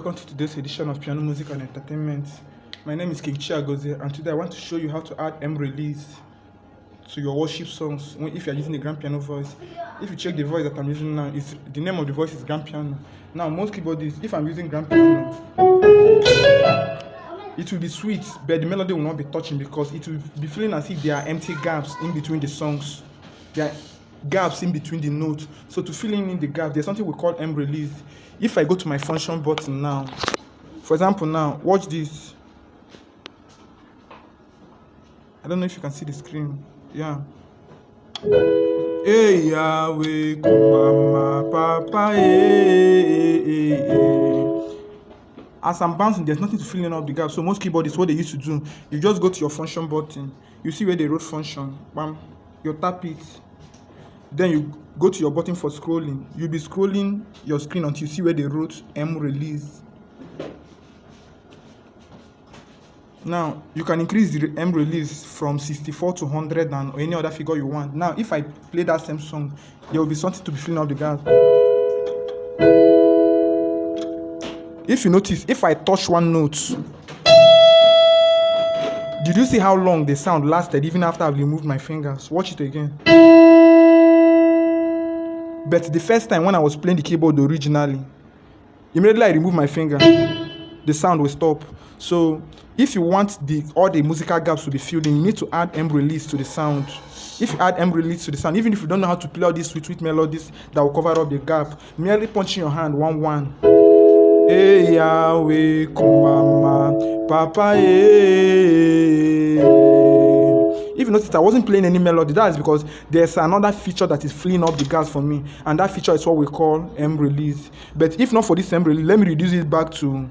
welcome to today's edition of Piano Music and Entertainment. My name is Keiichi Agozie, and today I want to show you how to add release to your worship songs if you are using the Grandpiano Voice. If you check the voice that I'm using now, the name of the voice is Grandpiano. Now, most keyboardists, if I'm using Grandpiano, it will be sweet, but the melody will not be touching because it will be feeling as if there are empty gaps in between the songs. There are gaps in between the notes. So to fill in the gap, there's something we call release. If I go to my function button now, for example, now watch this. I don't know if you can see the screen. Yeah. Hey Yahweh, Kumama, Papa, As I'm bouncing, there's nothing to fill in up the gap. So most keyboardists, what they used to do, you just go to your function button. You see where they wrote function. Bam. You tap it. Then you go to your button for scrolling. You'll be scrolling your screen until you see where they wrote release. Now, you can increase the release from 64 to 100 and or any other figure you want. Now, if I play that same song, there will be something to be filling up the gap. If you notice, if I touch one note, did you see how long the sound lasted even after I've removed my fingers? Watch it again. But the first time when I was playing the keyboard originally, immediately I removed my finger, the sound will stop. So if you want all the musical gaps to be filled in, you need to add release to the sound. If you add release to the sound, even if you don't know how to play all these sweet melodies that will cover up the gap, merely punching your hand 1-1. Hey Yahweh, Kumama, Papa, If you notice, I wasn't playing any melody. That is because there's another feature that is filling up the gaps for me, and that feature is what we call release. But if not for this release, let me reduce it back to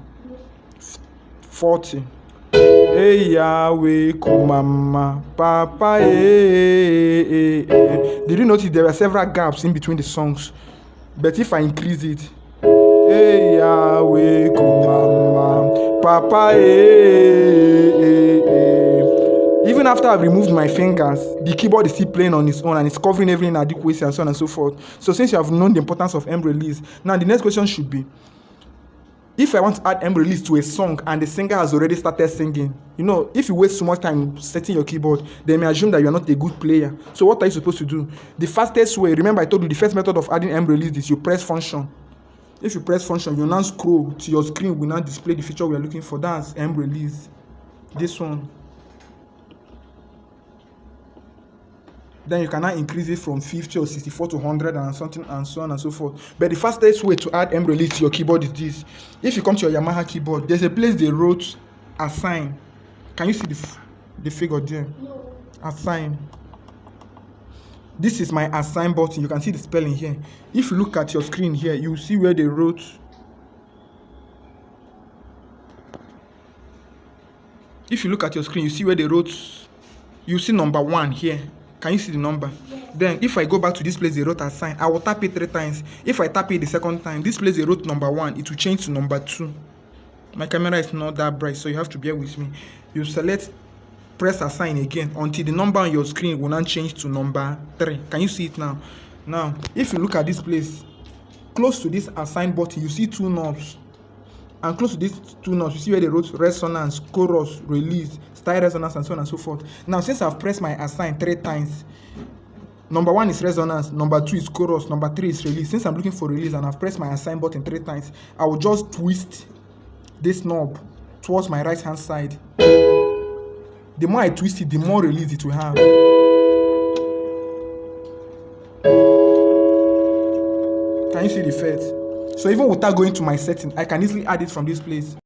40. Hey Yahweh, Kumama, Papa, Did you notice there were several gaps in between the songs? But if I increase it, hey Yahweh, Kumama, Papa, Even after I've removed my fingers, the keyboard is still playing on its own and it's covering every inadequacy and so on and so forth. So since you have known the importance of release, now the next question should be, if I want to add release to a song and the singer has already started singing, if you waste so much time setting your keyboard, they may assume that you're not a good player. So what are you supposed to do? The fastest way, remember I told you the first method of adding release is you press function. If you press function, you now scroll to your screen, will now display the feature we are looking for. That's release. This one. Then you can now increase it from 50 or 64 to 100 and something and so on and so forth. But the fastest way to add release to your keyboard is this. If you come to your Yamaha keyboard, there's a place they wrote assign. Can you see the figure there? No. Assign. This is my assign button. You can see the spelling here. If you look at your screen here, you see where they wrote. If you look at your screen, you see where they wrote. You see number 1 here. Can you see the number? Yes. Then if I go back to this place they wrote assign, I will tap it 3 times. If I tap it the second time, this place they wrote number 1, it will change to number 2. My camera is not that bright, so you have to bear with me. You select, press assign again until the number on your screen will not change to number 3. Can you see it now? Now, if you look at this place, close to this assign button, you see 2 knobs. And close to these 2 knobs, you see where they wrote resonance, chorus, release, style resonance, and so on and so forth. Now, since I've pressed my assign 3 times, number 1 is resonance, number 2 is chorus, number 3 is release. Since I'm looking for release and I've pressed my assign button 3 times, I will just twist this knob towards my right hand side. The more I twist it, the more release it will have. Can you see the effect? So even without going to my setting, I can easily add it from this place.